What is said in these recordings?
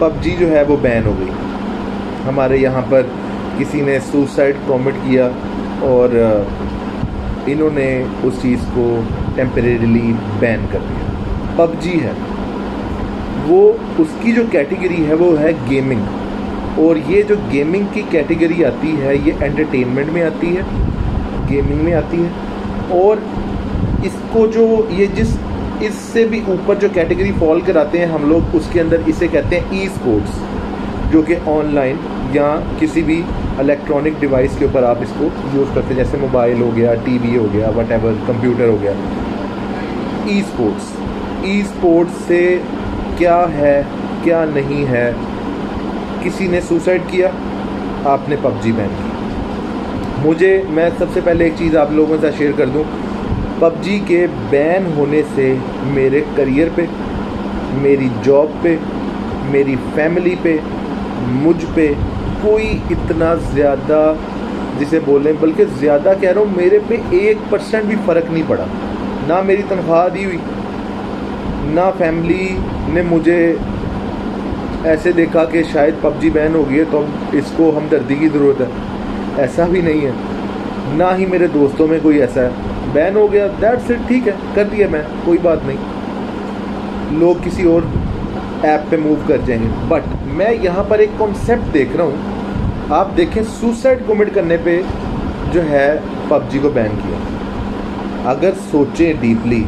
PUBG जो है वो बैन हो गई। हमारे यहाँ पर किसी ने सुसाइड कमिट किया और इन्होंने उस चीज़ को टेम्परेरीली बैन कर दिया। पबजी है वो, उसकी जो कैटेगरी है वो है गेमिंग, और ये जो गेमिंग की कैटेगरी आती है ये एंटरटेनमेंट में आती है, गेमिंग में आती है। और इसको जो ये इससे भी ऊपर जो कैटेगरी फॉल कराते हैं हम लोग, उसके अंदर इसे कहते हैं ई स्पोर्ट्स, जो कि ऑनलाइन या किसी भी इलेक्ट्रॉनिक डिवाइस के ऊपर आप इसको यूज़ करते हैं, जैसे मोबाइल हो गया, टीवी हो गया, व्हाटएवर, कंप्यूटर हो गया। ई स्पोर्ट्स से क्या है क्या नहीं है, किसी ने सुसाइड किया, आपने पबजी बैन की। मैं सबसे पहले एक चीज़ आप लोगों से शेयर कर दूं, पबजी के बैन होने से मेरे करियर पे, मेरी जॉब पे, मेरी फैमिली पे, मुझ पे कोई इतना ज़्यादा, जिसे बोलें, बल्कि ज़्यादा कह रहा हूँ, मेरे पे 1% भी फ़र्क नहीं पड़ा। ना मेरी तनख्वाह दी हुई, ना फैमिली ने मुझे ऐसे देखा कि शायद पबजी बैन हो गई है तो इसको हमदर्दी की ज़रूरत है, ऐसा भी नहीं है। ना ही मेरे दोस्तों में कोई ऐसा है, बैन हो गया, दैट्स इट, ठीक है, कर दिया मैं, कोई बात नहीं, लोग किसी और ऐप पे मूव कर जाएंगे। बट मैं यहाँ पर एक कॉन्सेप्ट देख रहा हूँ, आप देखें, सुसाइड कमिट करने पे जो है पबजी को बैन किया। अगर सोचें डीपली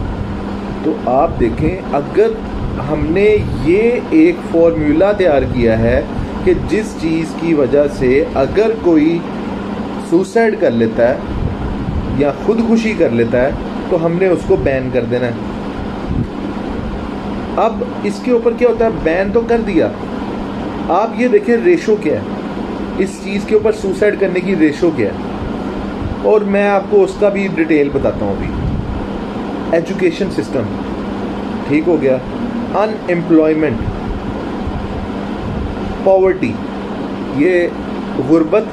तो आप देखें, अगर हमने ये एक फॉर्मूला तैयार किया है कि जिस चीज़ की वजह से अगर कोई सुसाइड कर लेता है या खुदकुशी कर लेता है तो हमने उसको बैन कर देना है। अब इसके ऊपर क्या होता है, बैन तो कर दिया, आप ये देखें रेशो क्या है, इस चीज़ के ऊपर सुसाइड करने की रेशो क्या है, और मैं आपको उसका भी डिटेल बताता हूँ अभी। एजुकेशन सिस्टम ठीक हो गया, अनएम्प्लॉयमेंट, पॉवर्टी, ये गुर्बत,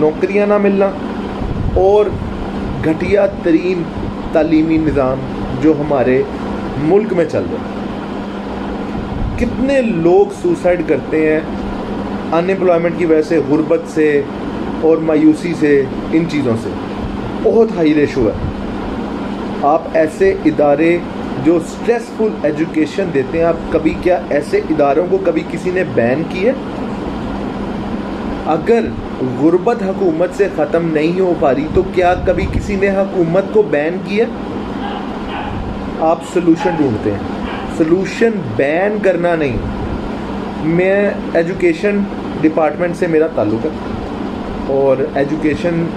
नौकरियां ना मिलना, और घटिया तरीन तालीमी निज़ाम जो हमारे मुल्क में चल रहा है। कितने लोग सुसाइड करते हैं अनएम्प्लॉयमेंट की वजह से, गुर्बत से और मायूसी से, इन चीज़ों से बहुत हाई रेशो है। आप ऐसे इदारे जो स्ट्रेसफुल एजुकेशन देते हैं, आप कभी क्या ऐसे इदारों को कभी किसी ने बैन किए? अगर गुर्बत हुकूमत से ख़त्म नहीं हो पा रही तो क्या कभी किसी ने हुकूमत को बैन किया? आप सोल्यूशन ढूंढते हैं, सोल्यूशन बैन करना नहीं। मैं एजुकेशन डिपार्टमेंट से मेरा ताल्लुक़ है और एजुकेशन,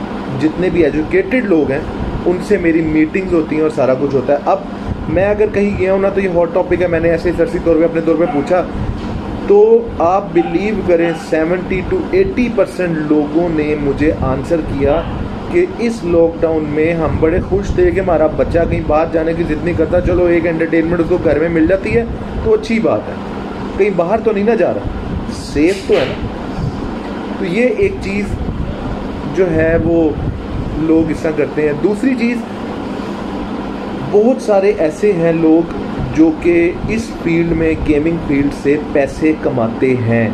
जितने भी एजुकेटेड लोग हैं उनसे मेरी मीटिंग्स होती हैं और सारा कुछ होता है। अब मैं अगर कहीं गया हूँ ना, तो ये हॉट टॉपिक है, मैंने ऐसे सरसी तौर पे अपने तौर पे पूछा, तो आप बिलीव करें 70 to 80% लोगों ने मुझे आंसर किया कि इस लॉकडाउन में हम बड़े खुश थे कि हमारा बच्चा कहीं बाहर जाने की जिद नहीं करता, चलो एक एंटरटेनमेंट उसको घर में मिल जाती है तो अच्छी बात है, कहीं बाहर तो नहीं ना जा रहा, सेफ तो है ना। तो ये एक चीज़ जो है वो लोग इस तरह करते हैं। दूसरी चीज़, बहुत सारे ऐसे हैं लोग जो कि इस फील्ड में, गेमिंग फील्ड से पैसे कमाते हैं।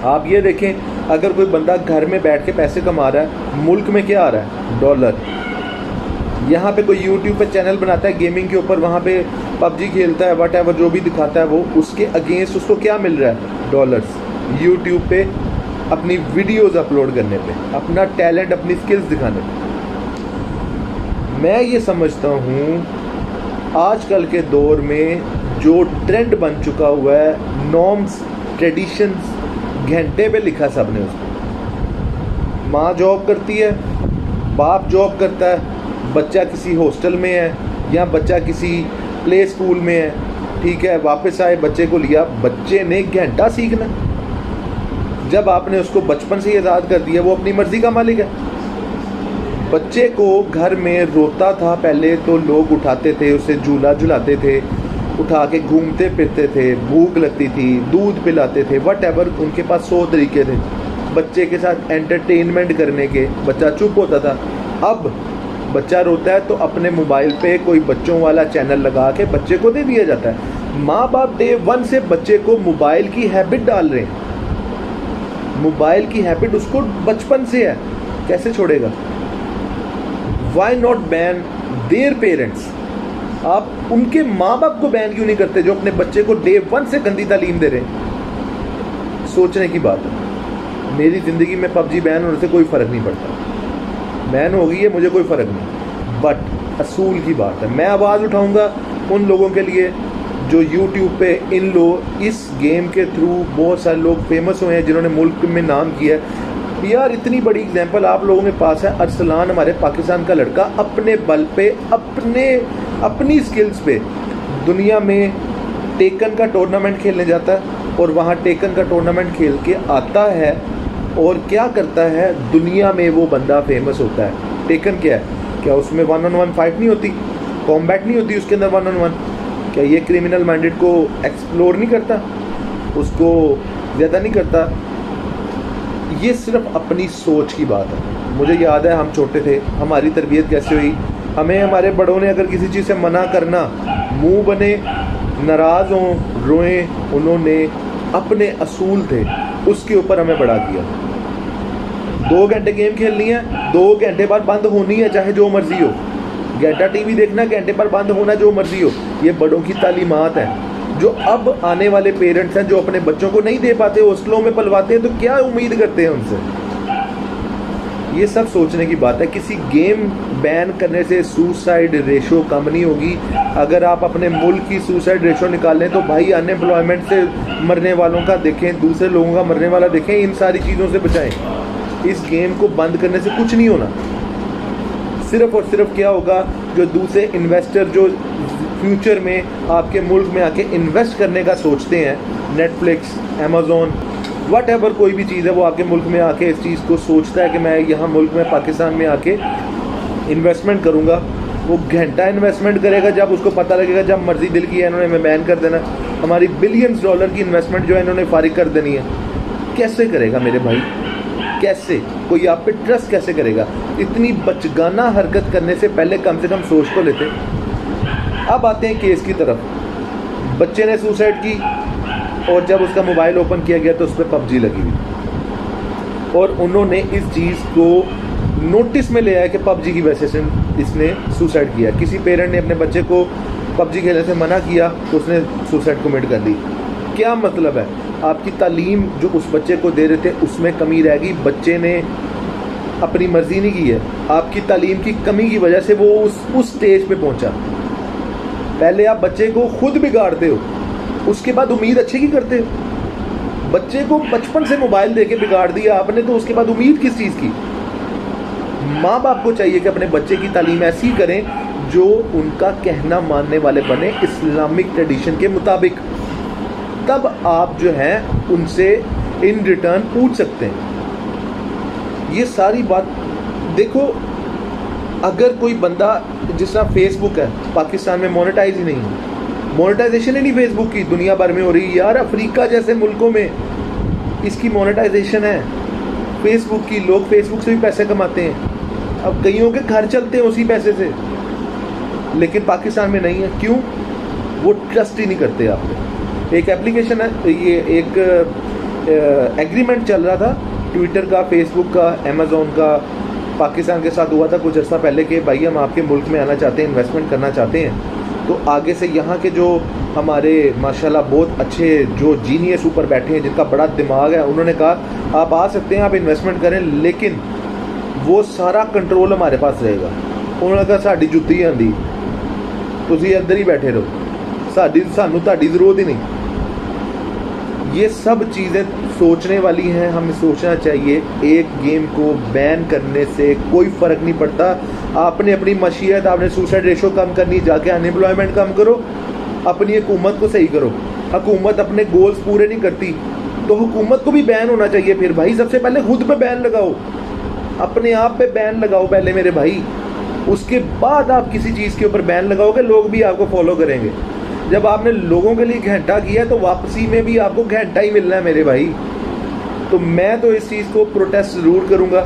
आप ये देखें, अगर कोई बंदा घर में बैठ के पैसे कमा रहा है, मुल्क में क्या आ रहा है? डॉलर। यहाँ पे कोई यूट्यूब पे चैनल बनाता है गेमिंग के ऊपर, वहाँ पे पबजी खेलता है, व्हाटएवर जो भी दिखाता है वो, उसके अगेंस्ट उसको क्या मिल रहा है? डॉलर्स। यूट्यूब पे अपनी वीडियोस अपलोड करने पे, अपना टैलेंट, अपनी स्किल्स दिखाने पे। मैं ये समझता हूँ आजकल के दौर में जो ट्रेंड बन चुका हुआ है, नॉर्म्स, ट्रेडिशंस, घंटे पे लिखा सबने उसको। माँ जॉब करती है, बाप जॉब करता है, बच्चा किसी हॉस्टल में है या बच्चा किसी प्ले स्कूल में है, ठीक है, वापस आए, बच्चे को लिया, बच्चे ने घंटा सीखना। जब आपने उसको बचपन से ही आज़ाद कर दिया, वो अपनी मर्जी का मालिक है। बच्चे को घर में रोता था पहले तो लोग उठाते थे, उसे झूला झुलाते थे, उठा के घूमते फिरते थे, भूख लगती थी, दूध पिलाते थे, व्हाटएवर, उनके पास 100 तरीके थे बच्चे के साथ एंटरटेनमेंट करने के। बच्चा चुप होता था। अब बच्चा रोता है तो अपने मोबाइल पे कोई बच्चों वाला चैनल लगा के बच्चे को दे दिया जाता है। माँ बाप डे 1 से बच्चे को मोबाइल की हैबिट डाल रहे हैं। मोबाइल की हैबिट उसको बचपन से है, कैसे छोड़ेगा? Why not ban their parents? आप उनके माँ बाप को बैन क्यों नहीं करते जो अपने बच्चे को डे 1 से गंदी तालीम दे रहे हैं? सोचने की बात है। मेरी ज़िंदगी में पबजी बैन होने से कोई फ़र्क नहीं पड़ता, बैन हो गई है, मुझे कोई फ़र्क नहीं, बट असूल की बात है। मैं आवाज़ उठाऊंगा उन लोगों के लिए जो यूट्यूब पे इन लोग इस गेम के थ्रू बहुत सारे लोग फेमस हुए हैं, जिन्होंने मुल्क में नाम किया है। यार इतनी बड़ी एग्जांपल आप लोगों के पास है। अरसलान हमारे पाकिस्तान का लड़का अपने बल पे, अपनी स्किल्स पे दुनिया में टेकन का टूर्नामेंट खेलने जाता है और वहाँ टेकन का टूर्नामेंट खेल के आता है और क्या करता है, दुनिया में वो बंदा फेमस होता है। टेकन क्या है? क्या उसमें 1-on-1 फाइट नहीं होती, कॉम्बैट नहीं होती उसके अंदर 1-on-1? क्या ये क्रिमिनल माइंडेड को एक्सप्लोर नहीं करता, उसको ज़्यादा नहीं करता? ये सिर्फ अपनी सोच की बात है। मुझे याद है हम छोटे थे, हमारी तरबियत कैसे हुई, हमें हमारे बड़ों ने अगर किसी चीज़ से मना करना, मुंह बने, नाराज़ हों, रोएं, उन्होंने अपने असूल थे उसके ऊपर हमें बड़ा किया। 2 घंटे गेम खेलनी है, 2 घंटे बाद बंद होनी है, चाहे जो मर्जी हो। घंटा टीवी देखना, घंटे पर बंद होना, जो मर्जी हो। ये बड़ों की तालीमात है जो अब आने वाले पेरेंट्स हैं जो अपने बच्चों को नहीं दे पाते, हॉस्टलों में पलवाते हैं, तो क्या उम्मीद करते हैं उनसे? ये सब सोचने की बात है। किसी गेम बैन करने से सुसाइड रेशो कम नहीं होगी। अगर आप अपने मुल्क की सुसाइड रेशो निकालें तो भाई अनएम्प्लॉयमेंट से मरने वालों का देखें, दूसरे लोगों का मरने वाला देखें, इन सारी चीज़ों से बचाएं। इस गेम को बंद करने से कुछ नहीं होना। सिर्फ और सिर्फ क्या होगा, जो दूसरे इन्वेस्टर जो फ्यूचर में आपके मुल्क में आके इन्वेस्ट करने का सोचते हैं, नेटफ्लिक्स, अमेज़ॉन, वट एवर कोई भी चीज़ है, वो आपके मुल्क में आके इस चीज़ को सोचता है कि मैं यहाँ मुल्क में पाकिस्तान में आके इन्वेस्टमेंट करूँगा। वो घंटा इन्वेस्टमेंट करेगा जब उसको पता लगेगा, जब मर्जी दिल की है इन्होंने हमें बैन कर देना, हमारी बिलियंस डॉलर की इन्वेस्टमेंट जो है इन्होंने फारिग कर देनी है। कैसे करेगा मेरे भाई? कैसे? कोई आप पे ट्रस्ट कैसे करेगा? इतनी बचगाना हरकत करने से पहले कम से कम सोच तो लेते। अब आते हैं केस की तरफ। बच्चे ने सुसाइड की और जब उसका मोबाइल ओपन किया गया तो उस पर पबजी लगी हुई और उन्होंने इस चीज़ को नोटिस में ले आया कि पबजी की वजह से इसने सुसाइड किया। किसी पेरेंट ने अपने बच्चे को पबजी खेलने से मना किया तो उसने सुसाइड कमिट कर ली। क्या मतलब है? आपकी तालीम जो उस बच्चे को दे रहे थे उसमें कमी रह गई। बच्चे ने अपनी मर्जी नहीं की है, आपकी तालीम की कमी की वजह से वो उस स्टेज पे पहुंचा। पहले आप बच्चे को खुद बिगाड़ते हो, उसके बाद उम्मीद अच्छे की करते हो। बच्चे को बचपन से मोबाइल देके बिगाड़ दिया आपने, तो उसके बाद उम्मीद किस चीज़ की? माँ बाप को चाहिए कि अपने बच्चे की तालीम ऐसी करें जो उनका कहना मानने वाले बने, इस्लामिक ट्रेडिशन के मुताबिक। तब आप जो है उनसे इन रिटर्न पूछ सकते हैं। ये सारी बात देखो, अगर कोई बंदा जिस तरह फेसबुक है पाकिस्तान में मोनेटाइज ही नहीं है, मोनेटाइजेशन ही नहीं फेसबुक की, दुनिया भर में हो रही है। यार अफ्रीका जैसे मुल्कों में इसकी मोनेटाइजेशन है फेसबुक की, लोग फेसबुक से भी पैसे कमाते हैं। अब कईयों के घर चलते हैं उसी पैसे से, लेकिन पाकिस्तान में नहीं है। क्यों? वो ट्रस्ट ही नहीं करते आप पे। एक एप्लीकेशन है, ये एक एग्रीमेंट चल रहा था ट्विटर का, फेसबुक का, अमेज़ॉन का, पाकिस्तान के साथ हुआ था कुछ अर्सा पहले कि भाई हम आपके मुल्क में आना चाहते हैं, इन्वेस्टमेंट करना चाहते हैं। तो आगे से यहाँ के जो हमारे माशाल्लाह बहुत अच्छे जो जीनियस ऊपर बैठे हैं, जिनका बड़ा दिमाग है, उन्होंने कहा आप आ सकते हैं, आप इन्वेस्टमेंट करें, लेकिन वो सारा कंट्रोल हमारे पास रहेगा। उन्होंने कहा साड़ी जुत्ती आंदी, तुसी अंदर ही बैठे रहो, सानू ताड़ी ज़रूरत ही नहीं। ये सब चीज़ें सोचने वाली हैं, हमें सोचना चाहिए। एक गेम को बैन करने से कोई फ़र्क नहीं पड़ता। आपने अपनी मशीयत, आपने सुसाइड रेशो कम करनी, जाके अनएम्प्लॉयमेंट कम करो, अपनी हुकूमत को सही करो। हुकूमत अपने गोल्स पूरे नहीं करती तो हुकूमत को भी बैन होना चाहिए। फिर भाई सबसे पहले खुद पे बैन लगाओ, अपने आप पे बैन लगाओ पहले मेरे भाई, उसके बाद आप किसी चीज़ के ऊपर बैन लगाओगे, लोग भी आपको फॉलो करेंगे। जब आपने लोगों के लिए घंटा किया तो वापसी में भी आपको घंटा ही मिलना है मेरे भाई। तो मैं तो इस चीज़ को प्रोटेस्ट ज़रूर करूँगा।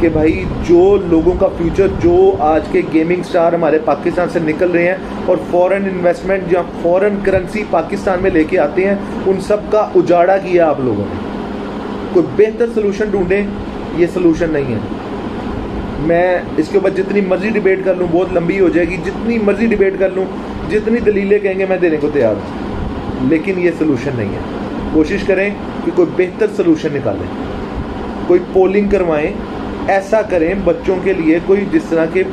कि भाई जो लोगों का फ्यूचर, जो आज के गेमिंग स्टार हमारे पाकिस्तान से निकल रहे हैं और फॉरेन इन्वेस्टमेंट या फॉरेन करेंसी पाकिस्तान में लेके आते हैं, उन सब का उजाड़ा किया आप लोगों ने। कोई बेहतर सोल्यूशन ढूंढें, ये सोल्यूशन नहीं है। मैं इसके ऊपर जितनी मर्जी डिबेट कर लूँ बहुत लंबी हो जाएगी, जितनी मर्जी डिबेट कर लूँ, जितनी दलीलें कहेंगे मैं देने को तैयार हूँ, लेकिन ये सोल्यूशन नहीं है। कोशिश करें कि कोई बेहतर सोल्यूशन निकालें, कोई पोलिंग करवाएं, ऐसा करें बच्चों के लिए कोई जिस तरह के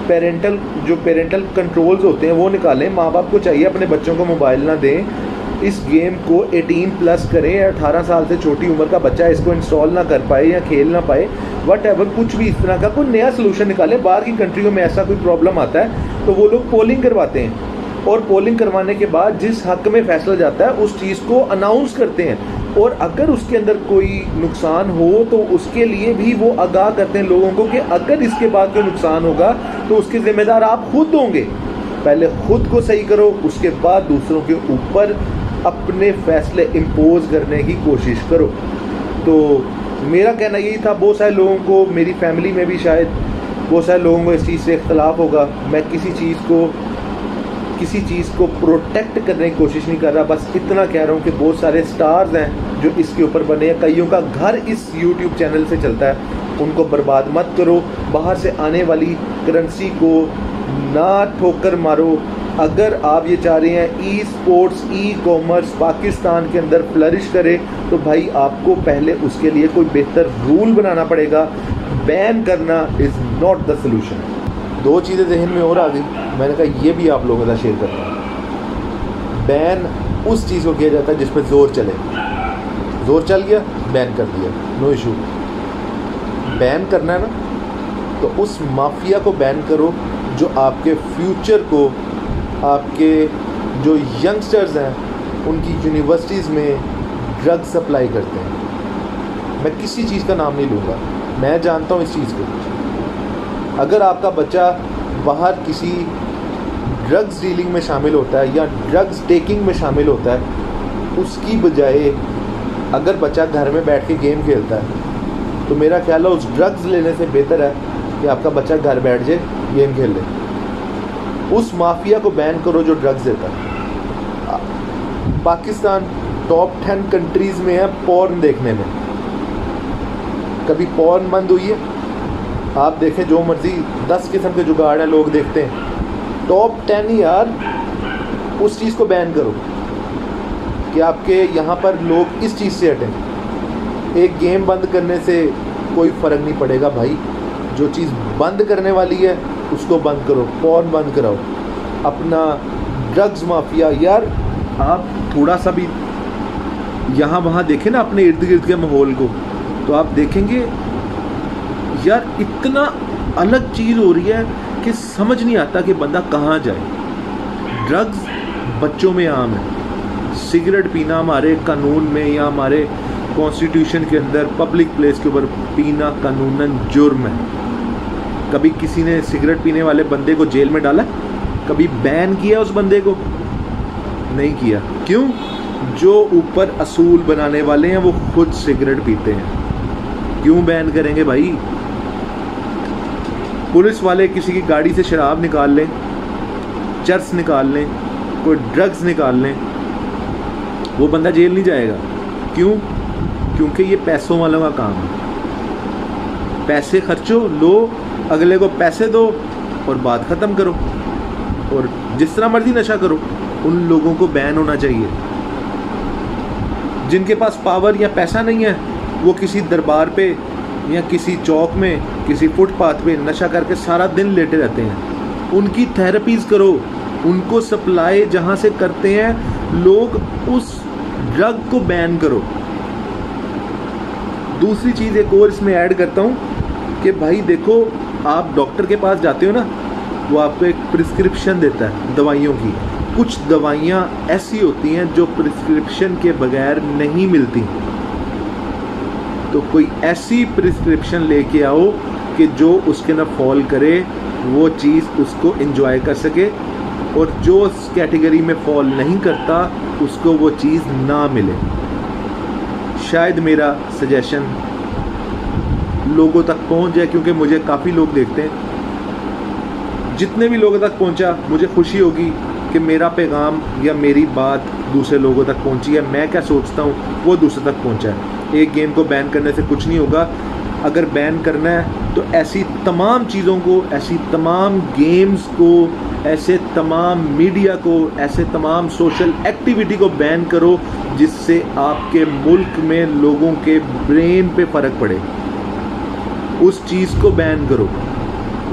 पेरेंटल कंट्रोल्स होते हैं वो निकालें। माँ बाप को चाहिए अपने बच्चों को मोबाइल ना दें, इस गेम को 18+ करें। 18 साल से छोटी उम्र का बच्चा इसको इंस्टॉल ना कर पाए या खेल ना पाए, वट एवर, कुछ भी इस तरह का कोई नया सोल्यूशन निकालें। बाहर की कंट्रियों में ऐसा कोई प्रॉब्लम आता है तो वो लोग पोलिंग करवाते हैं, और पोलिंग करवाने के बाद जिस हक में फैसला जाता है उस चीज़ को अनाउंस करते हैं, और अगर उसके अंदर कोई नुकसान हो तो उसके लिए भी वो आगाह करते हैं लोगों को कि अगर इसके बाद कोई नुकसान होगा तो उसके जिम्मेदार आप खुद होंगे। पहले खुद को सही करो, उसके बाद दूसरों के ऊपर अपने फैसले इम्पोज करने की कोशिश करो। तो मेरा कहना यही था। बहुत सारे लोगों को, मेरी फैमिली में भी शायद बहुत सारे लोगों को इस चीज़ से इख्तलाफ होगा। मैं किसी चीज़ को प्रोटेक्ट करने की कोशिश नहीं कर रहा, बस इतना कह रहा हूँ कि बहुत सारे स्टार्स हैं जो इसके ऊपर बने हैं, कईयों का घर इस YouTube चैनल से चलता है, उनको बर्बाद मत करो। बाहर से आने वाली करेंसी को ना ठोकर मारो। अगर आप ये चाह रहे हैं e sports, e commerce Pakistan के अंदर फ्लरिश करे, तो भाई आपको पहले उसके लिए कोई बेहतर रूल बनाना पड़ेगा। बैन करना इज़ नॉट द सोल्यूशन। दो चीज़ें जहन में और आ गई, मैंने कहा ये भी आप लोगों का शेयर करता हूँ। बैन उस चीज़ को किया जाता है जिस पर जोर चले, जोर चल गया बैन कर दिया, नो इशू। बैन करना है ना तो उस माफिया को बैन करो जो आपके फ्यूचर को, आपके जो यंगस्टर्स हैं उनकी यूनिवर्सिटीज़ में ड्रग सप्लाई करते हैं। मैं किसी चीज़ का नाम नहीं लूँगा, मैं जानता हूँ इस चीज़ को। अगर आपका बच्चा बाहर किसी ड्रग्स डीलिंग में शामिल होता है या ड्रग्स टेकिंग में शामिल होता है, उसकी बजाय अगर बच्चा घर में बैठ के गेम खेलता है तो मेरा ख्याल है उस ड्रग्स लेने से बेहतर है कि आपका बच्चा घर बैठ जाए गेम खेल ले। उस माफिया को बैन करो जो ड्रग्स देता है। पाकिस्तान टॉप 10 कंट्रीज़ में है पॉर्न देखने में। कभी पॉर्न बंद हुई है? आप देखें, जो मर्जी 10 किस्म के जुगाड़ हैं लोग देखते हैं। टॉप 10 यार, उस चीज़ को बैन करो कि आपके यहाँ पर लोग इस चीज़ से हटें। एक गेम बंद करने से कोई फ़र्क नहीं पड़ेगा भाई, जो चीज़ बंद करने वाली है उसको बंद करो। पॉर्न बंद कराओ। अपना ड्रग्स माफिया, यार आप थोड़ा सा भी यहाँ वहाँ देखें ना अपने इर्द गिर्द के माहौल को, तो आप देखेंगे यार इतना अलग चीज़ हो रही है कि समझ नहीं आता कि बंदा कहाँ जाए। ड्रग्स बच्चों में आम है। सिगरेट पीना हमारे कानून में या हमारे कॉन्स्टिट्यूशन के अंदर पब्लिक प्लेस के ऊपर पीना कानूनन जुर्म है। कभी किसी ने सिगरेट पीने वाले बंदे को जेल में डाला? कभी बैन किया उस बंदे को? नहीं किया। क्यों? जो ऊपर असूल बनाने वाले हैं वो खुद सिगरेट पीते हैं। क्यों बैन करेंगे भाई? पुलिस वाले किसी की गाड़ी से शराब निकाल लें, चर्स निकाल लें, कोई ड्रग्स निकाल लें, वो बंदा जेल नहीं जाएगा। क्यों? क्योंकि ये पैसों वालों का काम है। पैसे खर्चो, लो, अगले को पैसे दो और बात ख़त्म करो, और जिस तरह मर्जी नशा करो। उन लोगों को बैन होना चाहिए। जिनके पास पावर या पैसा नहीं है वो किसी दरबार पे या किसी चौक में, किसी फुटपाथ पे नशा करके सारा दिन लेटे रहते हैं। उनकी थेरेपीज़ करो, उनको सप्लाई जहाँ से करते हैं लोग, उस ड्रग को बैन करो। दूसरी चीज़ एक और इसमें ऐड करता हूँ कि भाई देखो, आप डॉक्टर के पास जाते हो ना, वो आपको एक प्रिस्क्रिप्शन देता है दवाइयों की। कुछ दवाइयाँ ऐसी होती हैं जो प्रिस्क्रिप्शन के बगैर नहीं मिलती। तो कोई ऐसी प्रिस्क्रिप्शन लेके आओ कि जो उसके ना फॉल करे, वो चीज़ उसको एंजॉय कर सके, और जो उस कैटेगरी में फॉल नहीं करता उसको वो चीज़ ना मिले। शायद मेरा सजेशन लोगों तक पहुंच जाए, क्योंकि मुझे काफ़ी लोग देखते हैं। जितने भी लोगों तक पहुंचा, मुझे खुशी होगी कि मेरा पैगाम या मेरी बात दूसरे लोगों तक पहुंची है। मैं क्या सोचता हूँ वो दूसरे तक पहुंचा है। एक गेम को बैन करने से कुछ नहीं होगा। अगर बैन करना है तो ऐसी तमाम चीज़ों को, ऐसी तमाम गेम्स को, ऐसे तमाम मीडिया को, ऐसे तमाम सोशल एक्टिविटी को बैन करो जिससे आपके मुल्क में लोगों के ब्रेन पे फ़र्क पड़े। उस चीज़ को बैन करो,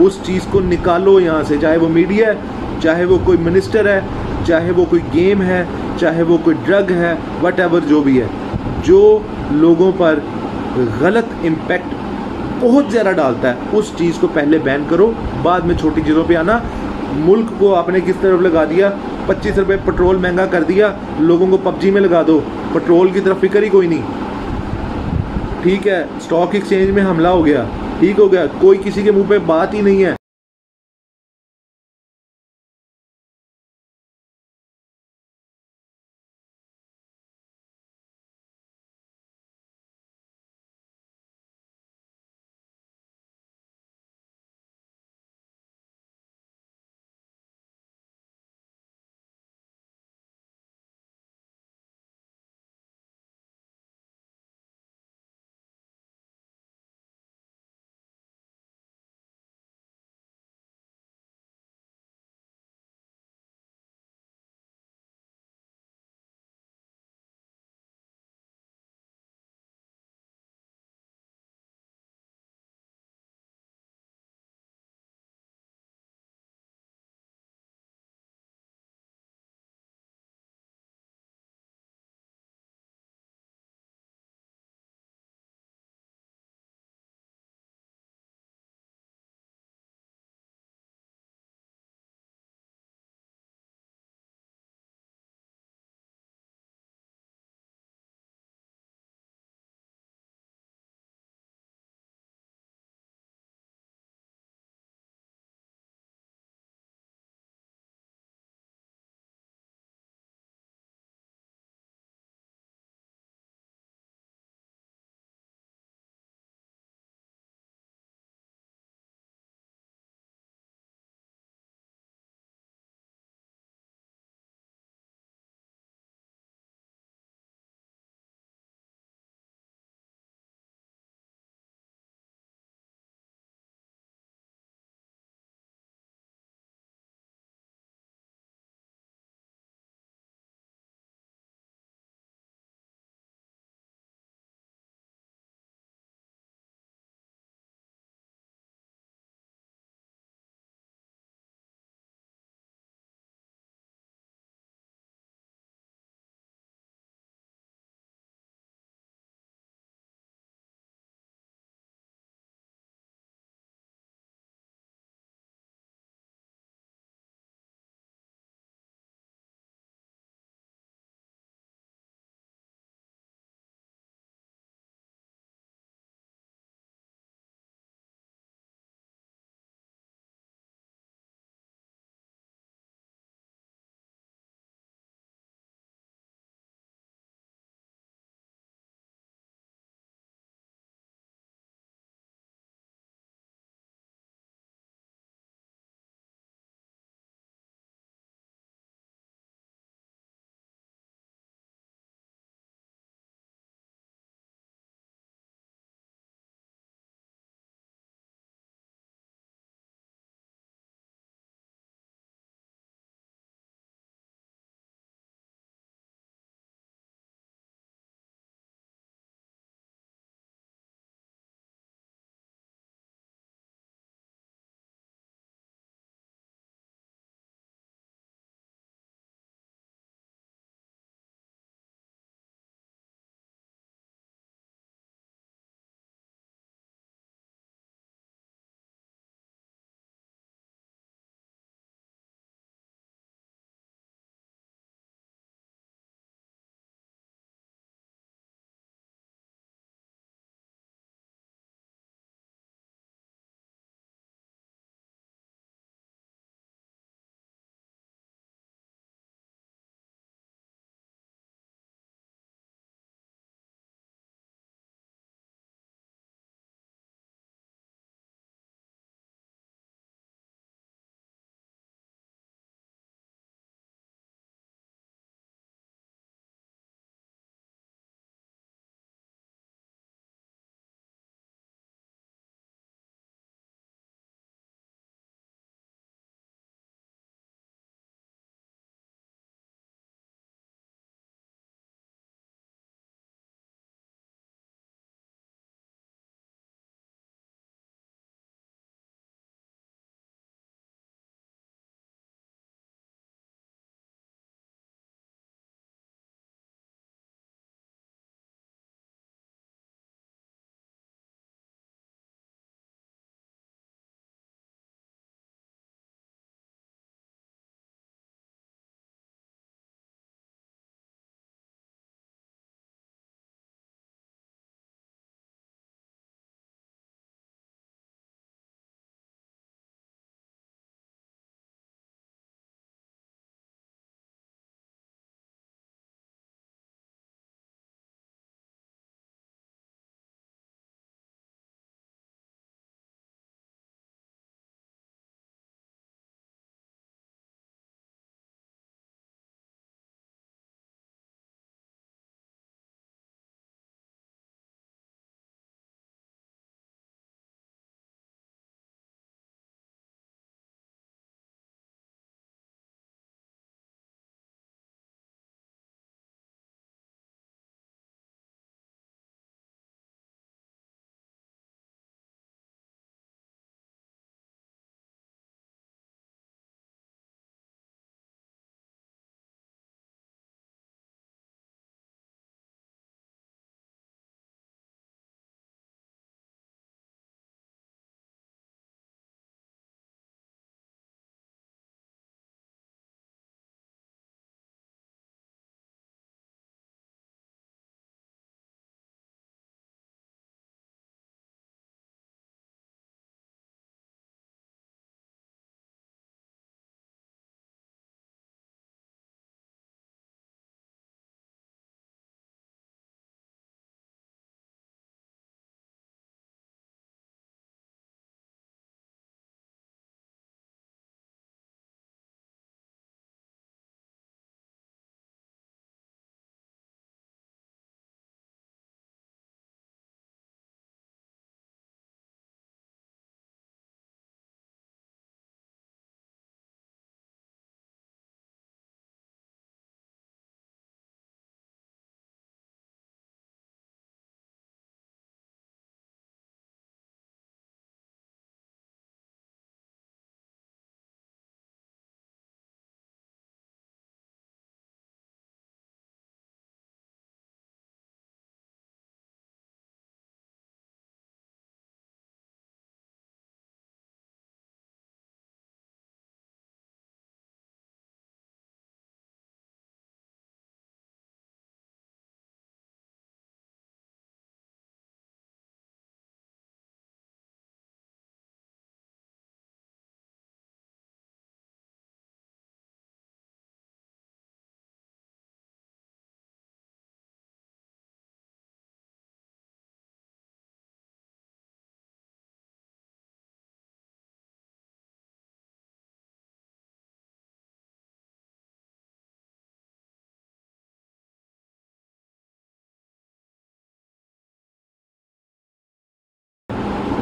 उस चीज़ को निकालो यहाँ से, चाहे वो मीडिया है, चाहे वो कोई मिनिस्टर है, चाहे वो कोई गेम है, चाहे वो कोई ड्रग है, वट जो भी है, जो लोगों पर गलत इम्पैक्ट बहुत ज़्यादा डालता है, उस चीज़ को पहले बैन करो, बाद में छोटी चीज़ों पे आना। मुल्क को आपने किस तरफ लगा दिया, 25 रुपये पेट्रोल महंगा कर दिया, लोगों को पबजी में लगा दो, पेट्रोल की तरफ फिक्र ही कोई नहीं। ठीक है, स्टॉक एक्सचेंज में हमला हो गया, ठीक हो गया, कोई किसी के मुंह पे बात ही नहीं है।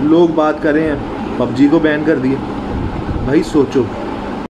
लोग बात कर रहे हैं पबजी को बैन कर दिया। भाई सोचो,